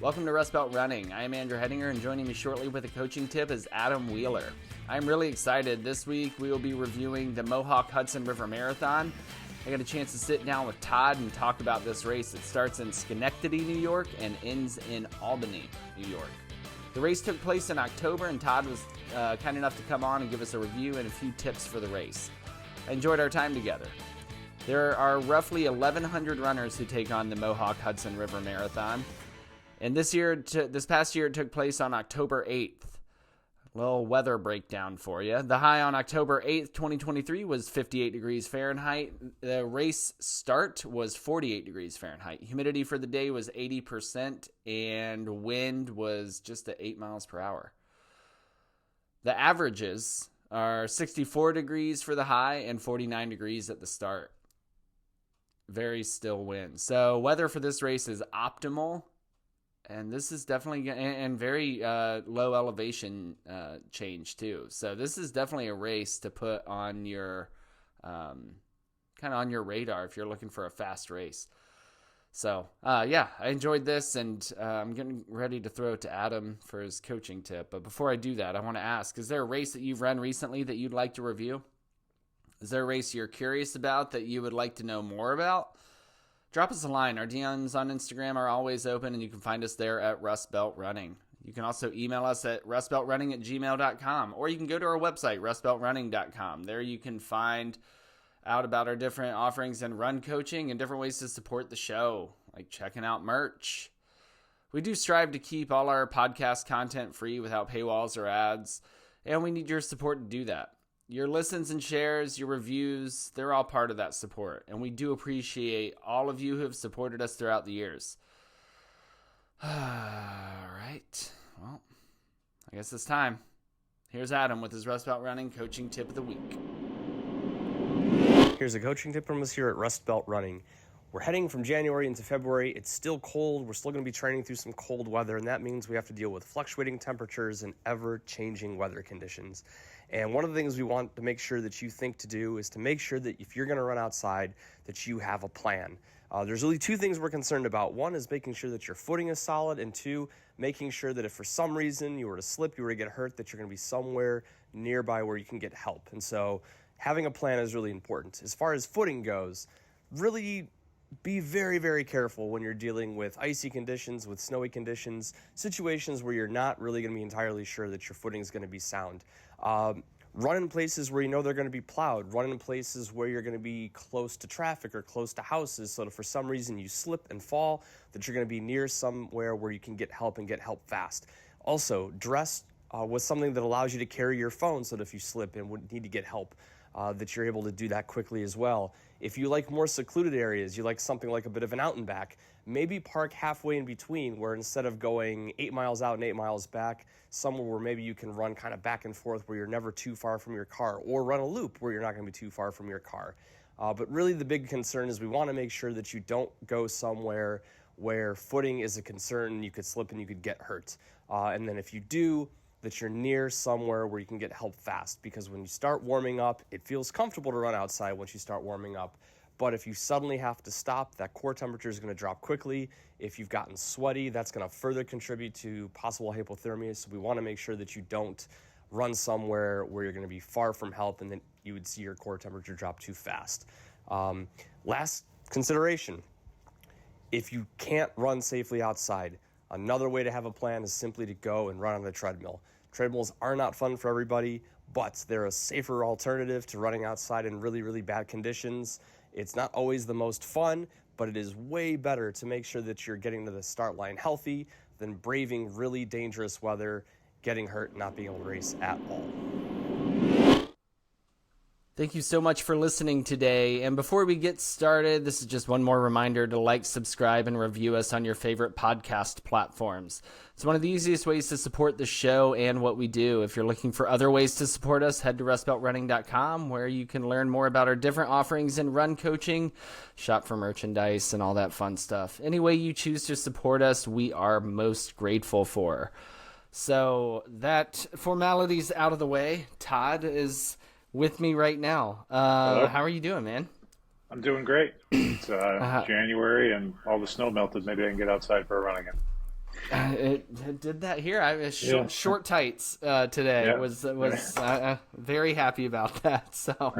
Welcome to Rust Belt Running. I am Andrew Hedinger, and joining me shortly with a coaching tip is Adam Wheeler. I'm really excited. This week we will be reviewing the Mohawk Hudson Marathon. I got a chance to sit down with Todd and talk about this race. It starts in Schenectady, New York, and ends in Albany, New York. The race took place in October, and Todd was kind enough to come on and give us a review and a few tips for the race. I enjoyed our time together. There are roughly 1,100 runners who take on the Mohawk Hudson River Marathon. And this past year, it took place on October 8th. A little weather breakdown for you. The high on October 8th, 2023 was 58 degrees Fahrenheit. The race start was 48 degrees Fahrenheit. Humidity for the day was 80%, and wind was just at 8 miles per hour. The averages are 64 degrees for the high and 49 degrees at the start. Very still wind. So weather for this race is optimal, and this is definitely and very low elevation change too. So this is definitely a race to put on your kind of on your radar if you're looking for a fast race. So yeah, I enjoyed this, and I'm getting ready to throw it to Adam for his coaching tip. But before I do that, I want to ask: is there a race that you've run recently that you'd like to review? Is there a race you're curious about that you would like to know more about? Drop us a line. Our DMs on Instagram are always open, and you can find us there at Rust Belt Running. You can also email us at rustbeltrunning@gmail.com, or you can go to our website, rustbeltrunning.com. There you can find out about our different offerings and run coaching and different ways to support the show, like checking out merch. We do strive to keep all our podcast content free without paywalls or ads, and we need your support to do that. Your listens and shares, your reviews, they're all part of that support. And we do appreciate all of you who have supported us throughout the years. All right. Well, I guess it's time. Here's Adam with his Rust Belt Running coaching tip of the week. Here's a coaching tip from us here at Rust Belt Running. We're heading from January into February. It's still cold. We're still going to be training through some cold weather, and that means we have to deal with fluctuating temperatures and ever-changing weather conditions. And one of the things we want to make sure that you think to do is to make sure that if you're going to run outside, that you have a plan. There's really two things we're concerned about. One is making sure that your footing is solid, and two, making sure that if for some reason you were to slip, you were to get hurt, that you're going to be somewhere nearby where you can get help. And so having a plan is really important. As far as footing goes, really be very, very careful when you're dealing with icy conditions, with snowy conditions, situations where you're not really going to be entirely sure that your footing is going to be sound. Run in places where you know they're going to be plowed. Run in places where you're going to be close to traffic or close to houses, so that for some reason you slip and fall, that you're going to be near somewhere where you can get help and get help fast. Also, dress with something that allows you to carry your phone, so that if you slip and would need to get help, that you're able to do that quickly as well. If you like more secluded areas, you like something like a bit of an out and back, maybe park halfway in between, where instead of going 8 miles out and 8 miles back, somewhere where maybe you can run kind of back and forth where you're never too far from your car, or run a loop where you're not going to be too far from your car. But really the big concern is we want to make sure that you don't go somewhere where footing is a concern, you could slip and you could get hurt. And then if you do, that you're near somewhere where you can get help fast, because when you start warming up, it feels comfortable to run outside once you start warming up. But if you suddenly have to stop, that core temperature is going to drop quickly. If you've gotten sweaty, that's going to further contribute to possible hypothermia. So we want to make sure that you don't run somewhere where you're going to be far from help, and then you would see your core temperature drop too fast. Last consideration, if you can't run safely outside, another way to have a plan is simply to go and run on a treadmill. Treadmills are not fun for everybody, but they're a safer alternative to running outside in really, really bad conditions. It's not always the most fun, but it is way better to make sure that you're getting to the start line healthy than braving really dangerous weather, getting hurt, not being able to race at all. Thank you so much for listening today. And before we get started, this is just one more reminder to like, subscribe, and review us on your favorite podcast platforms. It's one of the easiest ways to support the show and what we do. If you're looking for other ways to support us, head to rustbeltrunning.com, where you can learn more about our different offerings in run coaching, shop for merchandise, and all that fun stuff. Any way you choose to support us, we are most grateful for. So that formality's out of the way. Todd is with me right now. How are you doing, man? I'm doing great. It's January and all the snow melted. Maybe I can get outside for a run again. It did that here. I was Yeah. short tights today. Yeah. Was very happy about that. So,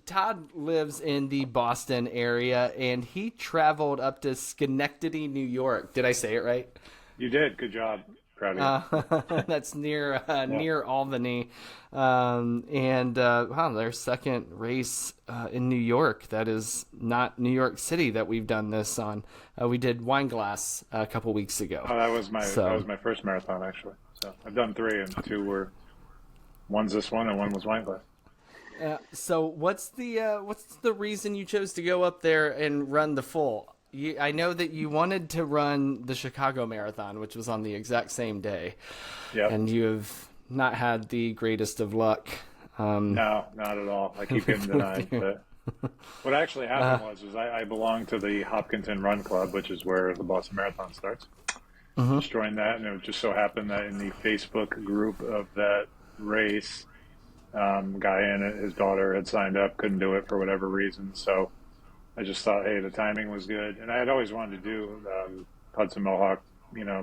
Todd lives in the Boston area, and he traveled up to Schenectady, New York. Did I say it right? You did. Good job. Proud of you. That's near Yeah. near Albany, wow, their second race in New York. That is not New York City that we've done this on. We did Wineglass a couple weeks ago. Oh, that was my first marathon actually. So I've done 3, and 2 were one's this one and one was Wineglass. So what's the reason you chose to go up there and run the full? I know that you wanted to run the Chicago Marathon, which was on the exact same day. Yeah. And you have not had the greatest of luck. No, not at all. I keep getting denied. But what actually happened was I belonged to the Hopkinton Run Club, which is where the Boston Marathon starts. Just joined that, and it just so happened that in the Facebook group of that race, guy and his daughter had signed up, couldn't do it for whatever reason, so I just thought, hey, the timing was good. And I had always wanted to do Hudson Mohawk,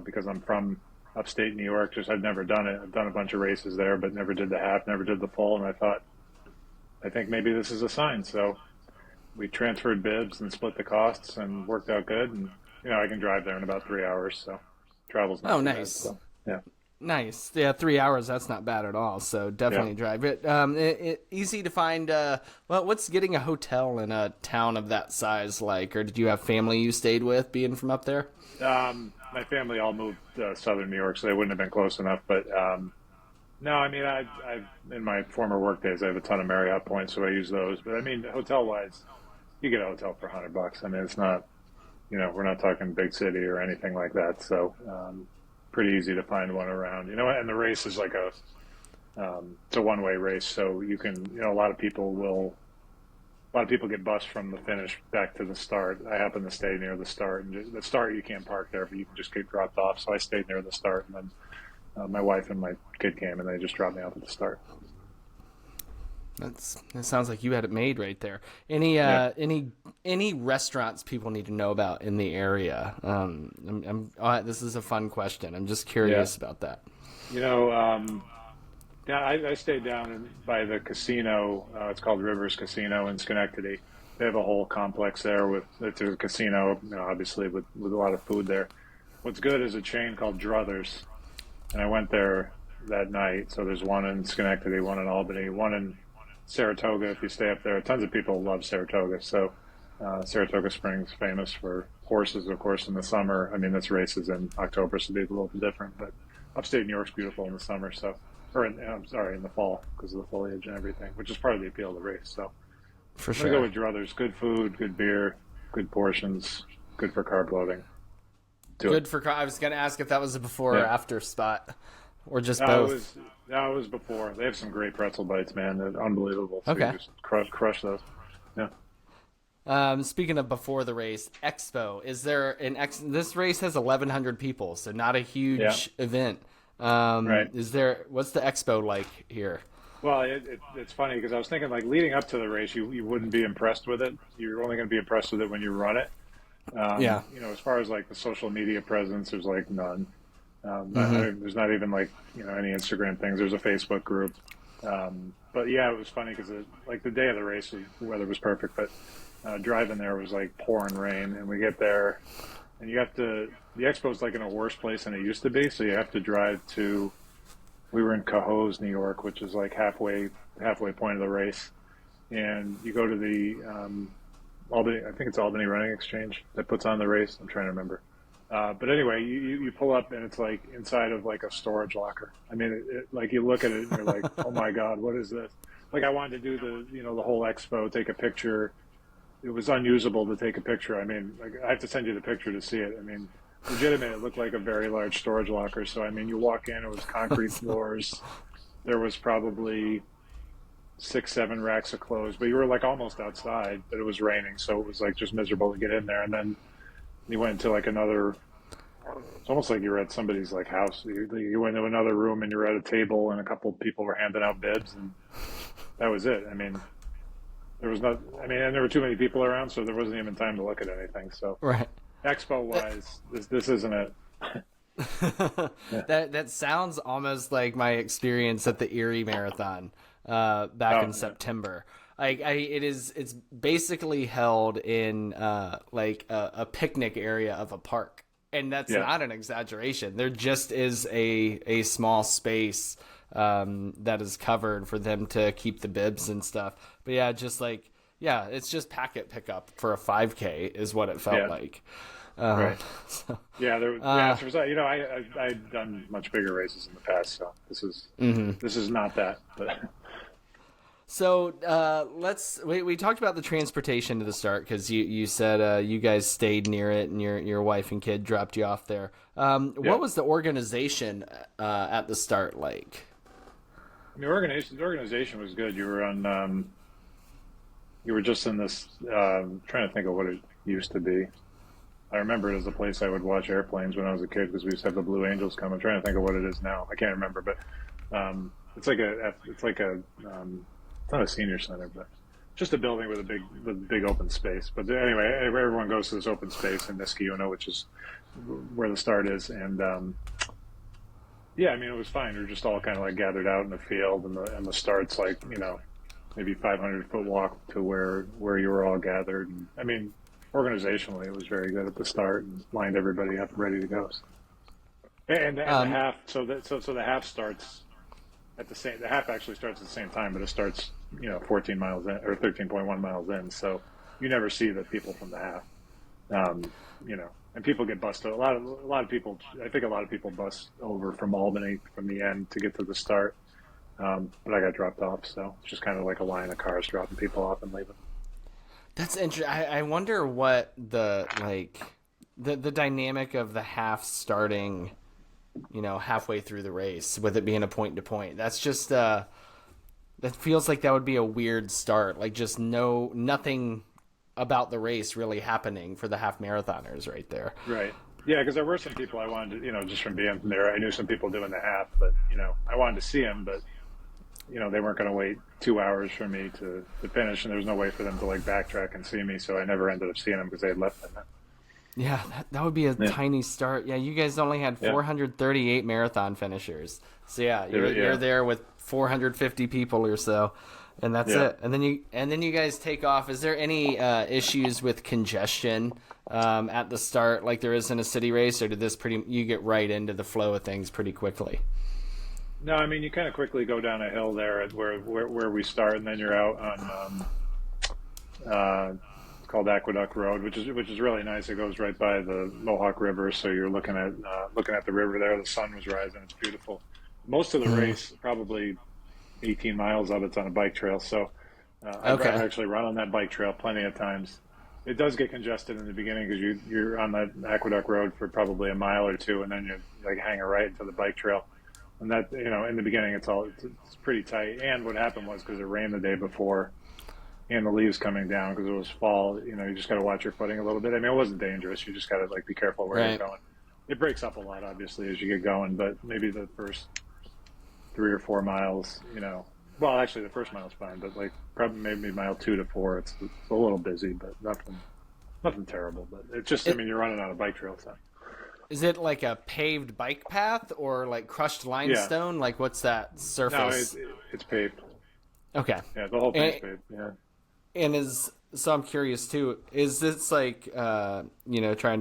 because I'm from upstate New York. Just I'd never done it. I've done a bunch of races there, but never did the half, never did the full. And I think maybe this is a sign. So we transferred bibs and split the costs and worked out good. And, I can drive there in about 3 hours. So travel's not too bad, nice. so, yeah. Nice. Yeah, 3 hours, that's not bad at all. So definitely drive it. Easy to find. What's getting a hotel in a town of that size like? Or did you have family you stayed with being from up there? My family all moved to southern New York, so they wouldn't have been close enough. But no, I mean, I in my former work days, I have a ton of Marriott points, so I use those. But I mean, hotel-wise, you get a hotel for $100. I mean, it's not, we're not talking big city or anything like that. So pretty easy to find one around. And the race is like it's a one-way race, so you can, a lot of people get bused from the finish back to the start. I happen to stay near the start, and the start you can't park there, but you can just get dropped off. So I stayed near the start, and then my wife and my kid came, and they just dropped me off at the start. That sounds like you had it made right there. Any restaurants people need to know about in the area? This is a fun question. I'm just curious about that. I stayed down by the casino. It's called Rivers Casino in Schenectady. They have a whole complex there it's a casino, obviously with a lot of food there. What's good is a chain called Druthers, and I went there that night. So there's one in Schenectady, one in Albany, one in Saratoga. If you stay up there, tons of people love Saratoga. So Saratoga Springs famous for horses, of course, in the summer. I mean, this race is in October, so it'll be a little bit different. But upstate New York's beautiful in the summer, in the fall because of the foliage and everything, which is part of the appeal of the race. So for I'm sure, gonna go with Druthers. Good food, good beer, good portions, good for carb loading. I was gonna ask if that was a before or after spot, or just both. It was before. They have some great pretzel bites, man. They're unbelievable. So okay, you just crush those. Yeah. Speaking of before the race, Expo. Is there this race has 1,100 people, so not a huge event. Right. What's the Expo like here? Well, it's funny because I was thinking like leading up to the race, you wouldn't be impressed with it. You're only going to be impressed with it when you run it. As far as like the social media presence, there's like none. There's not even like, any Instagram things. There's a Facebook group. But yeah, it was funny because like the day of the race, the weather was perfect, but driving there was like pouring rain, and we get there and the expo is like in a worse place than it used to be. So you have to drive we were in Cohoes, New York, which is like halfway point of the race. And you go to the, Albany, I think it's Albany Running Exchange that puts on the race. I'm trying to remember. But anyway, you pull up and it's like inside of like a storage locker. I mean, like you look at it and you're like, oh my God, what is this? Like I wanted to do the whole expo, take a picture. It was unusable to take a picture. I mean, like I have to send you the picture to see it. I mean, legitimate, it looked like a very large storage locker. So, I mean, you walk in, it was concrete floors. There was probably 6-7 racks of clothes, but you were like almost outside, but it was raining. So it was like just miserable to get in there. And then you went into like it's almost like you were at somebody's like house. You went into another room and you were at a table and a couple of people were handing out bibs and that was it. I mean, and there were too many people around, so there wasn't even time to look at anything. So right. Expo wise, this isn't it. That sounds almost like my experience at the Erie Marathon back in September. It's basically held in like a picnic area of a park, and that's not an exaggeration. There just is a small space that is covered for them to keep the bibs and stuff. But yeah, just like it's just packet pickup for a 5K is what it felt like. Right. So, I've done much bigger races in the past, so this is not that. But so we talked about the transportation to the start because you said you guys stayed near it and your wife and kid dropped you off there. What was the organization at the start like? The organization was good. You were on. You were just in this. Trying to think of what it used to be. I remember it as a place I would watch airplanes when I was a kid because we used to have the Blue Angels come. I'm trying to think of what it is now. I can't remember, but it's not a senior center, but just a building with a big open space. But anyway, everyone goes to this open space in Niskayuna, which is where the start is. And it was fine. We were just all kind of like gathered out in the field, and the start's like maybe 500-foot walk to where you were all gathered. And, organizationally, it was very good at the start and lined everybody up ready to go. And the half, so the half starts at the same. The half actually starts at the same time, but it starts 14 miles in or 13.1 miles in. So you never see the people from the half. And people get bused. A lot of people. I think a lot of people bus over from Albany from the end to get to the start. But I got dropped off, so it's just kind of like a line of cars dropping people off and leaving. That's interesting. I wonder what the dynamic of the half starting, halfway through the race with it being a point to point. That's just that feels like that would be a weird start. Like just nothing about the race really happening for the half marathoners right there. Right. Yeah, because there were some people I wanted to, just from being there, I knew some people doing the half, but I wanted to see them, but they weren't going to wait 2 hours for me to finish, and there was no way for them to like backtrack and see me, so I never ended up seeing them because they had left by then. Yeah, that would be a tiny start. Yeah, you guys only had 438 marathon finishers, so you're there with 450 people or so, and that's it. And then you guys take off. Is there any issues with congestion at the start, like there is in a city race, or did you get right into the flow of things pretty quickly? No, you kind of quickly go down a hill there at where we start, and then you're out on it's called Aqueduct Road, which is really nice. It goes right by the Mohawk River, so you're looking at the river there. The sun was rising. It's beautiful. Most of the race, probably 18 miles of it's on a bike trail. So I've actually run on that bike trail plenty of times. It does get congested in the beginning because you're on that Aqueduct Road for probably a mile or two, and then you like hang a right into the bike trail. And that, in the beginning, it's pretty tight. And what happened was because it rained the day before and the leaves coming down because it was fall, you just got to watch your footing a little bit. It wasn't dangerous. You just got to be careful where you're going. It breaks up a lot, obviously, as you get going, but maybe the first 3 or 4 miles, well, actually the first mile's fine, but probably maybe mile 2 to 4, it's a little busy, but nothing terrible. But it's just, you're running on a bike trail, so. Is it like a paved bike path or like crushed limestone? Yeah. Like what's that surface? No, it's paved. Okay. Yeah, the whole thing's paved. Yeah. And so I'm curious too, is this like, trying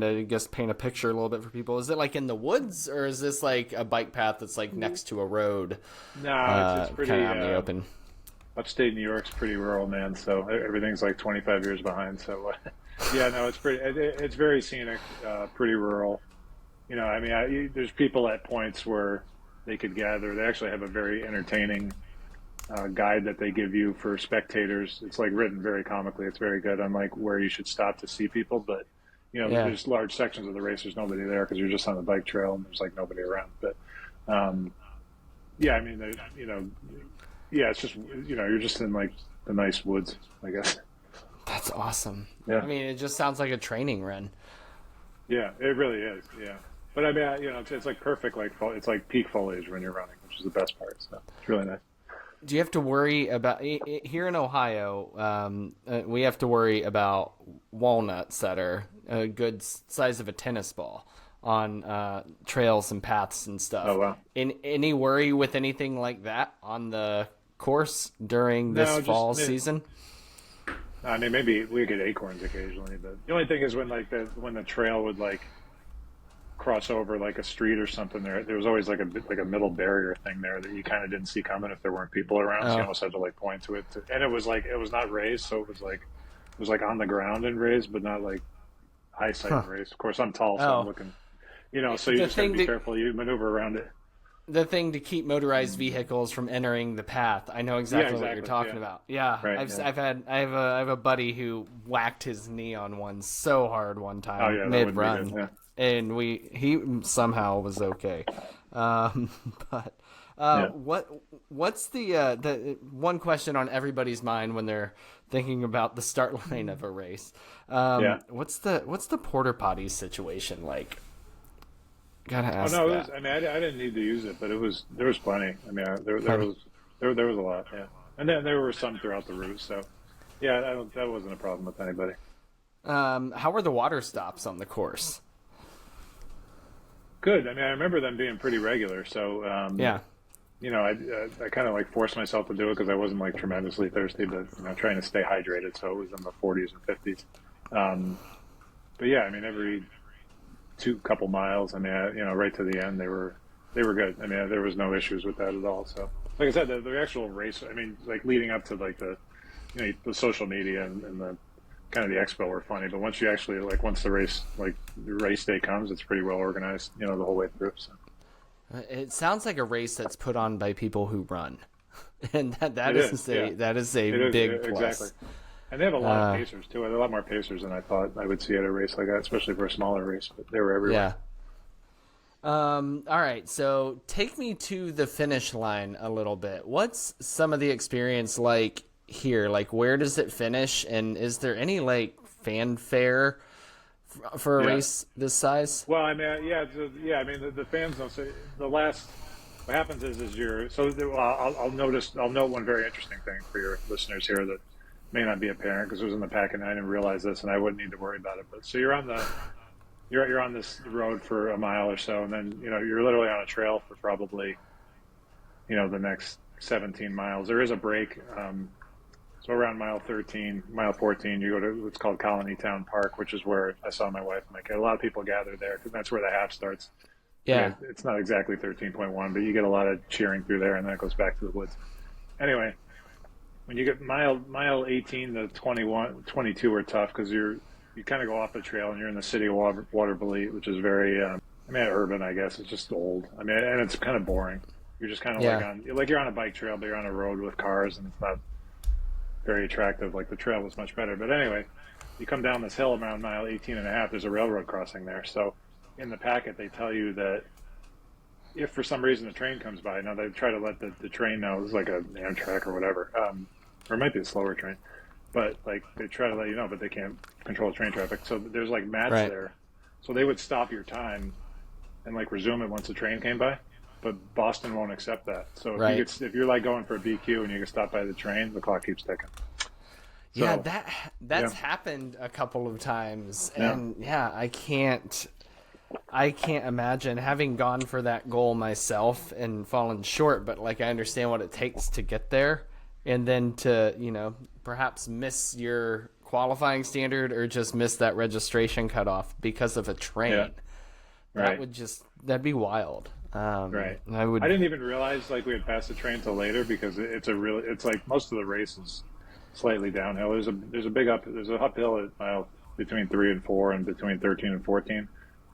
to, I guess, paint a picture a little bit for people. Is it like in the woods or is this like a bike path that's like next to a road? No, it's pretty kind of out in the open. Upstate New York's pretty rural, man. So everything's like 25 years behind. So it's very scenic, pretty rural. There's people at points where they could gather. They actually have a very entertaining guide that they give you for spectators. It's like written very comically. It's very good on like where you should stop to see people. But there's large sections of the race. There's nobody there because you're just on the bike trail and there's like nobody around. But it's just you're just in like the nice woods, I guess. That's awesome. Yeah. It just sounds like a training run. Yeah, it really is. Yeah. But it's like perfect, it's like peak foliage when you're running, which is the best part. So it's really nice. Do you have to worry about here in Ohio? We have to worry about walnuts that are a good size of a tennis ball. on trails and paths and stuff. Oh, wow. Any worry with anything like that on the course during this fall season? I mean, maybe we get acorns occasionally, but the only thing is when the trail would like cross over like a street or something, there was always like a middle barrier thing there that you kind of didn't see coming if there weren't people around. So you almost had to like point to it, and it was not raised, so it was like on the ground and raised, but not like high side raised. Of course, I'm tall, so I'm looking, so you just have to be careful. You maneuver around it. The thing to keep motorized vehicles from entering the path. I know exactly what you're talking about. Yeah, right, I have a buddy who whacked his knee on one so hard one time mid run, and he somehow was okay. What's the one question on everybody's mind when they're thinking about the start line of a race? What's the porta potty situation like? Gotta ask that. I didn't need to use it, but there was plenty. I mean, there was a lot, and then there were some throughout the route. So, that wasn't a problem with anybody. How were the water stops on the course? Good. I mean, I remember them being pretty regular. So, I kind of like forced myself to do it because I wasn't like tremendously thirsty, but trying to stay hydrated. So it was in the 40s and 50s. But yeah, I mean, every couple miles, I mean, right to the end, they were good. I mean, there was no issues with that at all. So, like I said, the actual race, I mean, like leading up to like the social media and the kind of the expo were funny, but once you actually once the race day comes, it's pretty well organized, the whole way through. So. It sounds like a race that's put on by people who run, and that is a big plus. Exactly. And they have a lot of pacers too. A lot more pacers than I thought I would see at a race like that, especially for a smaller race. But they were everywhere. Yeah. All right. So take me to the finish line a little bit. What's some of the experience like here? Like, where does it finish? And is there any fanfare for a race this size? Well, I mean, I mean, the fans don't say the last. What happens is I'll note one very interesting thing for your listeners here that may not be apparent because it was in the packet and I didn't realize this and I wouldn't need to worry about it. But so you're on this road for a mile or so, and then you're literally on a trail for probably the next 17 miles. There is a break. So around mile 13, mile 14, you go to what's called Colony Town Park, which is where I saw my wife and a lot of people gather there because that's where the half starts. Yeah. It's not exactly 13.1, but you get a lot of cheering through there, and then it goes back to the woods. Anyway, when you get mile 18 to 21, 22 are tough because you kind of go off the trail and you're in the city of Watervliet, which is very, urban, I guess. It's just old. I mean, and it's kind of boring. You're just kind of you're on a bike trail, but you're on a road with cars, and it's not very attractive. Like the trail was much better. But anyway, you come down this hill around mile 18 and a half, there's a railroad crossing there. So in the packet, they tell you that if for some reason the train comes by, now they try to let the train know, it's like an Amtrak or whatever, or it might be a slower train, but they try to let you know, but they can't control train traffic. So there's mats there. So they would stop your time and resume it once the train came by, but Boston won't accept that. So if you're going for a BQ and you get stopped by the train, the clock keeps ticking. So, yeah, that's happened a couple of times, and I can't imagine having gone for that goal myself and fallen short, but I understand what it takes to get there, and then to perhaps miss your qualifying standard or just miss that registration cutoff because of a train. Right. That'd be wild. Right. I didn't even realize we had passed the train till later because it's most of the race is slightly downhill. There's a uphill at mile between 3 and 4 and between 13 and 14.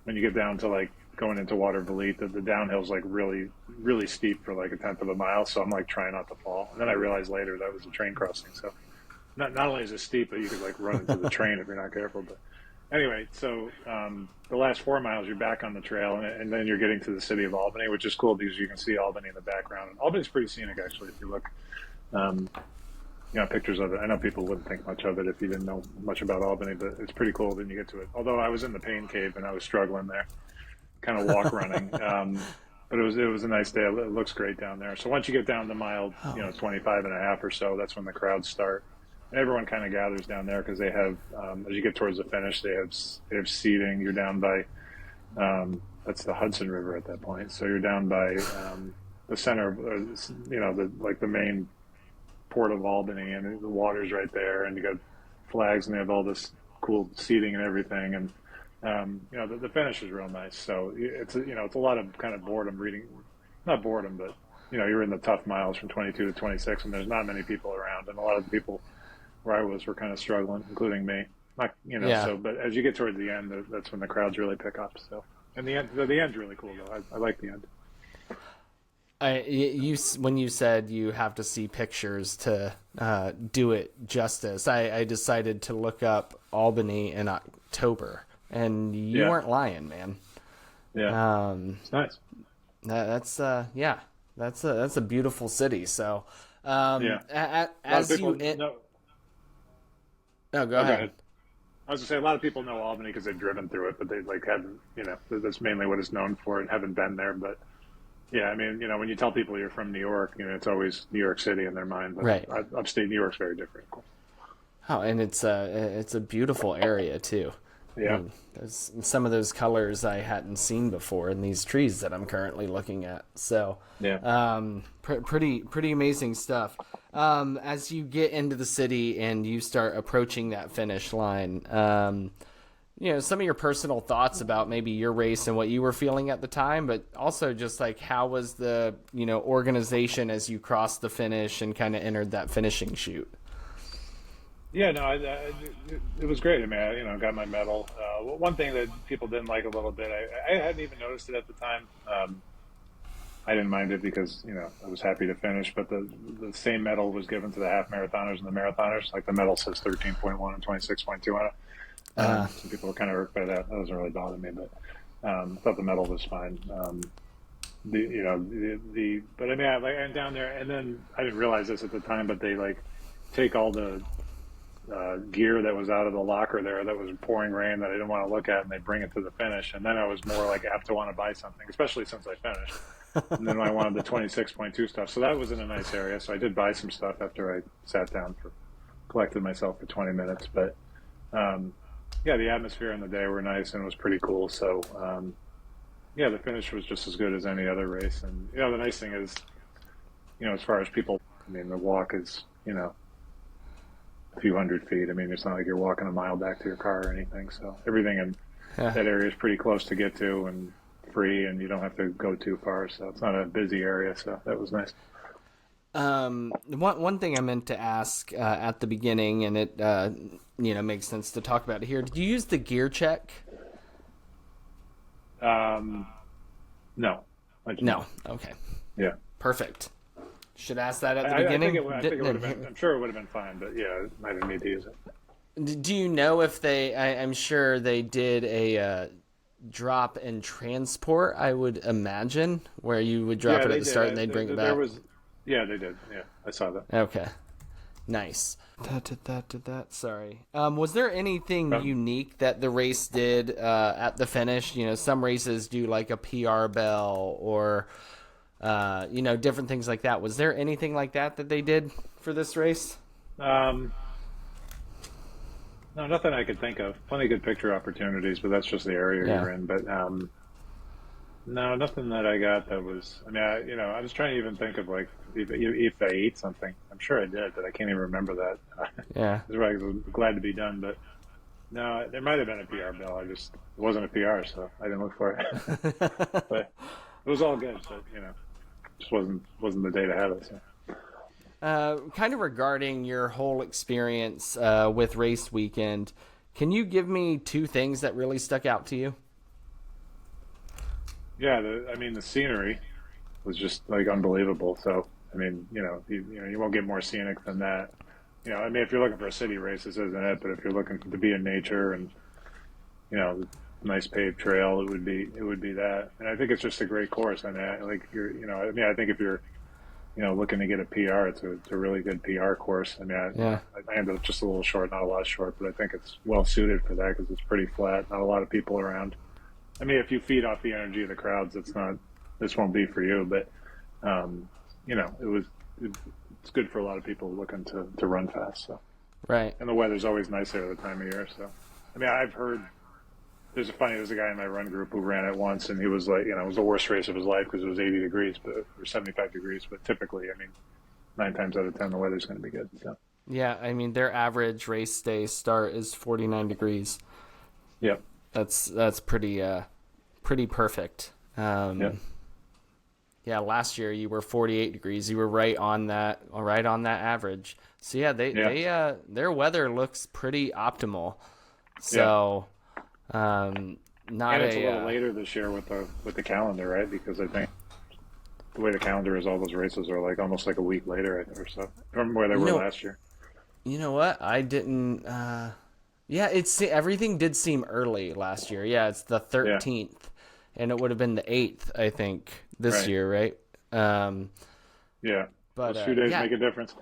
When you get down to going into Watervliet, the downhill's really, really steep for a tenth of a mile. So I'm trying not to fall. And then I realized later that was a train crossing. So not only is it steep, but you could run into the train if you're not careful. But anyway, so the last 4 miles you're back on the trail, and then you're getting to the city of Albany, which is cool because you can see Albany in the background. And Albany's pretty scenic actually if you look. Pictures of it. I know people wouldn't think much of it if you didn't know much about Albany, but it's pretty cool when you get to it. Although I was in the pain cave and I was struggling there, kind of walk running. But it was a nice day. It looks great down there. So once you get down to mile 25 and a half or so, that's when the crowds start. And everyone kind of gathers down there because they have, as you get towards the finish, they have seating. You're down by That's the Hudson River at that point. So you're down by the center of, the main port of Albany, and the water's right there, and you got flags, and they have all this cool seating and everything, and the finish is real nice. So it's a lot of kind of boredom reading, not boredom, but you're in the tough miles from 22 to 26, and there's not many people around, and a lot of the people where I was were kind of struggling, including me. Not so, but as you get towards the end, that's when the crowds really pick up. So, and the end's really cool though. I like the end. When you said you have to see pictures to do it justice, I decided to look up Albany in October, and you weren't lying, man. Yeah, it's nice. That's a beautiful city. So, as you know. No, go ahead. I was gonna say a lot of people know Albany because they've driven through it, but they haven't. That's mainly what it's known for, and haven't been there. But yeah, I mean, when you tell people you're from New York, it's always New York City in their mind. But right. Upstate New York's very different. Oh, and it's a beautiful area too. Yeah. There's some of those colors I hadn't seen before in these trees that I'm currently looking at. So, pretty amazing stuff. As you get into the city and you start approaching that finish line, some of your personal thoughts about maybe your race and what you were feeling at the time, but also just like how was the, organization as you crossed the finish and kind of entered that finishing chute? Yeah, no, it was great. I mean, I got my medal. One thing that people didn't like a little bit, I hadn't even noticed it at the time. I didn't mind it because, I was happy to finish, but the same medal was given to the half marathoners and the marathoners. Like the medal says 13.1 and 26.2 on it. Some people were kind of irked by that. That doesn't really bother me, but I thought the medal was fine. But I mean, I'm down there, and then I didn't realize this at the time, but they take all the gear that was out of the locker there that was pouring rain that I didn't want to look at, and they bring it to the finish. And then I was more apt to want to buy something, especially since I finished. And then I wanted the 26.2 stuff. So that was in a nice area. So I did buy some stuff after I sat down collected myself for 20 minutes. But the atmosphere and the day were nice, and it was pretty cool. So the finish was just as good as any other race. And the nice thing is, as far as people, I mean, the walk is a few hundred feet. I mean, it's not like you're walking a mile back to your car or anything. So everything in that area is pretty close to get to and free, and you don't have to go too far. So it's not a busy area. So that was nice. One thing I meant to ask at the beginning, and it makes sense to talk about it here. Did you use the gear check? No. No. Okay. Yeah. Perfect. Should ask that at the beginning. I think it would have been. I'm sure it would have been fine, but I didn't need to use it. Do you know if they? I'm sure they did a drop and transport. I would imagine where you would drop it at the start and they'd bring it back. They did. Yeah, I saw that. Okay, nice. Sorry. Was there anything unique that the race did at the finish? Some races do like a PR bell or. Different things like that. Was there anything like that they did for this race? No, nothing I could think of. Plenty of good picture opportunities, but that's just the area you're in. But no, nothing that I got that was. I mean, I was trying to even think of if I ate something. I'm sure I did, but I can't even remember that. Yeah, I was glad to be done, but no, there might have been a PR bill. It wasn't a PR, so I didn't look for it. But it was all good. But just wasn't the day to have it. So. Kind of regarding your whole experience with race weekend, can you give me two things that really stuck out to you? Yeah, the scenery was just unbelievable. So I mean, you won't get more scenic than that. I mean, if you're looking for a city race, this isn't it. But if you're looking to be in nature and nice paved trail, it would be that. And I think it's just a great course. I mean, I think if you're looking to get a PR, it's a really good PR course. I mean, I ended up just a little short, not a lot short, but I think it's well suited for that because it's pretty flat, not a lot of people around. I mean, if you feed off the energy of the crowds, this won't be for you, but it's good for a lot of people looking to run fast. So right, and the weather's always nice there at the time of year. So I mean, I've heard there's a guy in my run group who ran it once, and he was like, it was the worst race of his life because it was 80 degrees, or 75 degrees. But typically, 9 times out of 10, the weather's going to be good. So. Yeah, their average race day start is 49 degrees. Yep. That's pretty perfect. Yep. Yeah, last year you were 48 degrees. You were right on that average. So yeah, their weather looks pretty optimal. So, and it's a little later this year with the calendar, right? Because I think the way the calendar is, all those races are like almost like a week later, I think, or so, from where they were last year. You know what? I didn't. Everything did seem early last year. Yeah, it's the 13th, and it would have been the 8th, I think, this year, right? Yeah, but those few days make a difference.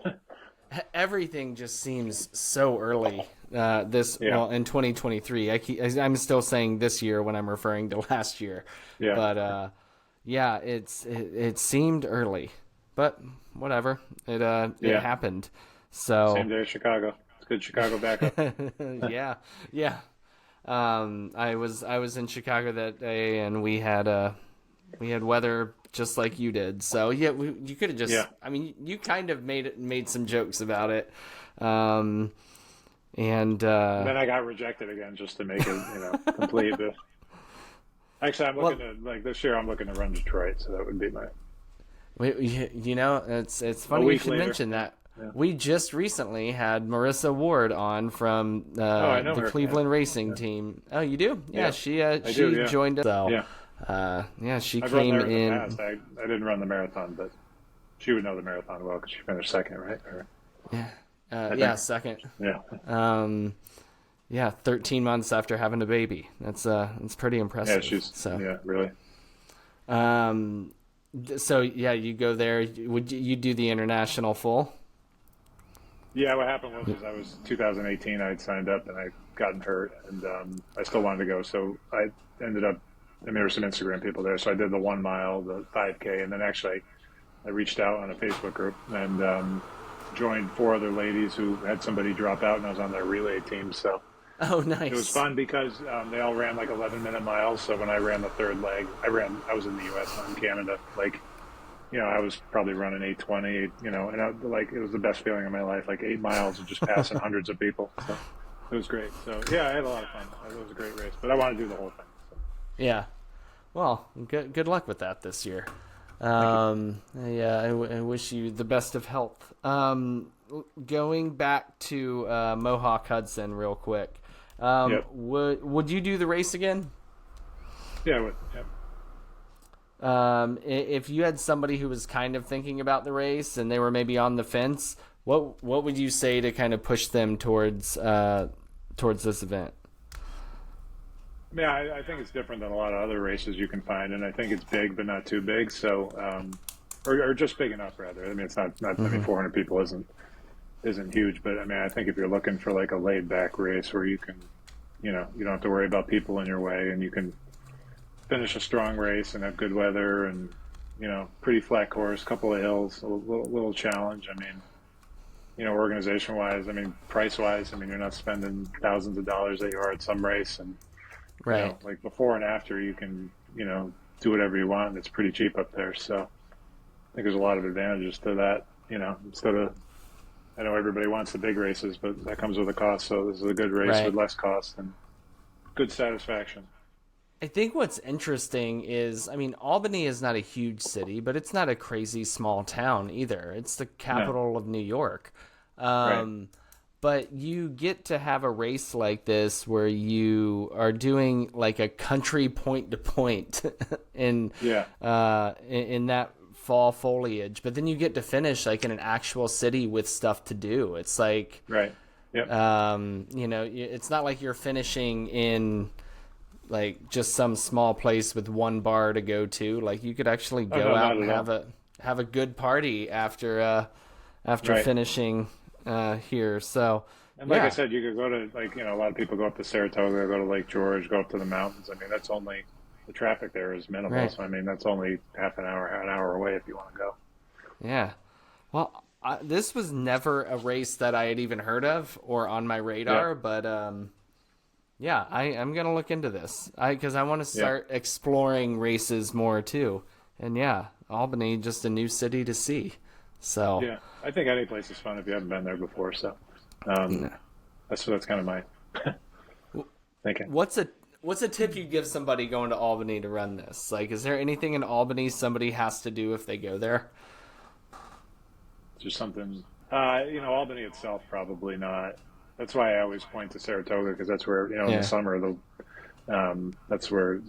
Everything just seems so early. In 2023, I'm still saying this year when I'm referring to last year. Yeah. But it seemed early, but whatever. It happened. So same day as Chicago. It's good Chicago backup. Yeah. I was in Chicago that day, and we had weather just like you did. So yeah, you could have just. Yeah. You kind of made some jokes about it. And then I got rejected again just to make it, complete. But actually, I'm looking this year. I'm looking to run Detroit, so that would be my. It's funny you should mention that. Yeah. We just recently had Marissa Ward on from the Cleveland racing team. Oh, you do? Yeah, she joined us. So, she I've came run there in. The past. I didn't run the marathon, but she would know the marathon well because she finished second, right? Second. Yeah. 13 months after having a baby. That's pretty impressive. Yeah, really. So you go there. Would you do the international full? Yeah, what happened was I was 2018. I had signed up and I gotten hurt, and I still wanted to go. So I ended up. There were some Instagram people there, so I did the 1 mile, the 5K, and then actually I reached out on a Facebook group and joined 4 other ladies who had somebody drop out, and I was on their relay team. So nice. It was fun because they all ran like 11-minute miles. So when I ran the third leg, I was in the U.S., not in Canada. I was probably running 8:20, and it was the best feeling of my life, 8 miles of just passing hundreds of people. So it was great. So yeah, I had a lot of fun. It was a great race, but I want to do the whole thing. So. Yeah. Well, good luck with that this year. I wish you the best of health. Going back to Mohawk Hudson real quick. Would you do the race again? Yeah, I would. Yep. If you had somebody who was kind of thinking about the race and they were maybe on the fence, what would you say to kind of push them towards this event? Yeah, I think it's different than a lot of other races you can find, and I think it's big but not too big. So, or just big enough rather. It's not. Mm-hmm. 400 people isn't huge, but I think if you're looking for a laid back race where you can, you don't have to worry about people in your way, and you can finish a strong race and have good weather and pretty flat course, couple of hills, a little challenge. Organization wise, price wise, you're not spending thousands of dollars that you are at some race, and right. Before and after you can do whatever you want. It's pretty cheap up there, so I think there's a lot of advantages to that. Instead of, I know everybody wants the big races, but that comes with a cost. So this is a good race with less cost and good satisfaction. I think what's interesting is, Albany is not a huge city, but it's not a crazy small town either. It's the capital of New York. Right. But you get to have a race like this where you are doing a country point to point in that fall foliage, but then you get to finish in an actual city with stuff to do. It's right. Yep. It's not like you're finishing in just some small place with one bar to go to. You could actually go out and have a good party after finishing here. So, and I said, you could go to a lot of people go up to Saratoga, go to Lake George, go up to the mountains. That's only the traffic there is minimal. Right. So that's only half an hour away if you want to go. Yeah. Well, this was never a race that I had even heard of or on my radar, but Yeah, I'm going to look into this because I want to start exploring races more too. And yeah, Albany, just a new city to see. So yeah, I think any place is fun if you haven't been there before. So that's kind of my thinking. What's a tip you'd give somebody going to Albany to run this? Like, is there anything in Albany somebody has to do if they go there? Just something, Albany itself, probably not. That's why I always point to Saratoga, because that's where, in the summer, that's where,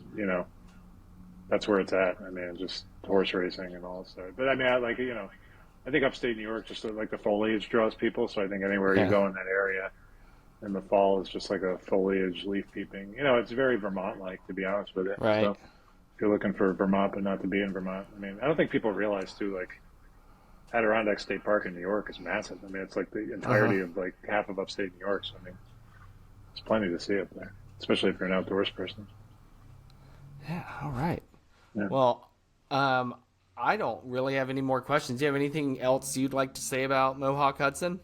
that's where it's at. I mean, just horse racing and all that. But I mean, I think upstate New York, just like the foliage draws people. So I think anywhere you go in that area in the fall is just like a foliage, leaf peeping. It's very Vermont-like, to be honest with you. Right. So if you're looking for Vermont, but not to be in Vermont, I mean, I don't think people realize too, like, Adirondack State Park in New York is massive. I mean, it's like the entirety of like half of upstate New York. So I mean, there's plenty to see up there, especially if you're an outdoors person. Yeah. All right. Yeah. Well, I don't really have any more questions. Do you have anything else you'd like to say about Mohawk Hudson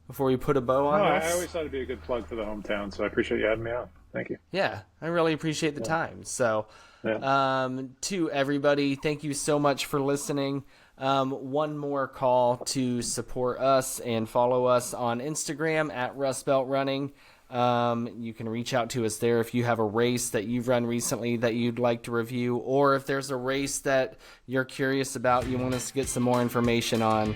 before we put a bow on this? I always thought it'd be a good plug for the hometown, so I appreciate you having me on. Thank you. Yeah, I really appreciate the time. So, to everybody, thank you so much for listening. One more call to support us and follow us on Instagram at Rust Belt Running. You can reach out to us there if you have a race that you've run recently that you'd like to review, or if there's a race that you're curious about, you want us to get some more information on,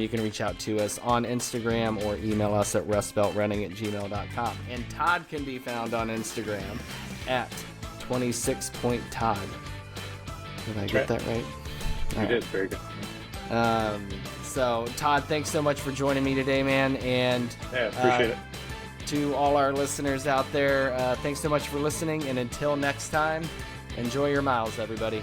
you can reach out to us on Instagram or email us at rustbeltrunning@gmail.com. And Todd can be found on Instagram at 26.Todd. Did I get that right? You did. Very good. So, Todd, thanks so much for joining me today, man. And appreciate it. To all our listeners out there, thanks so much for listening. And until next time, enjoy your miles, everybody.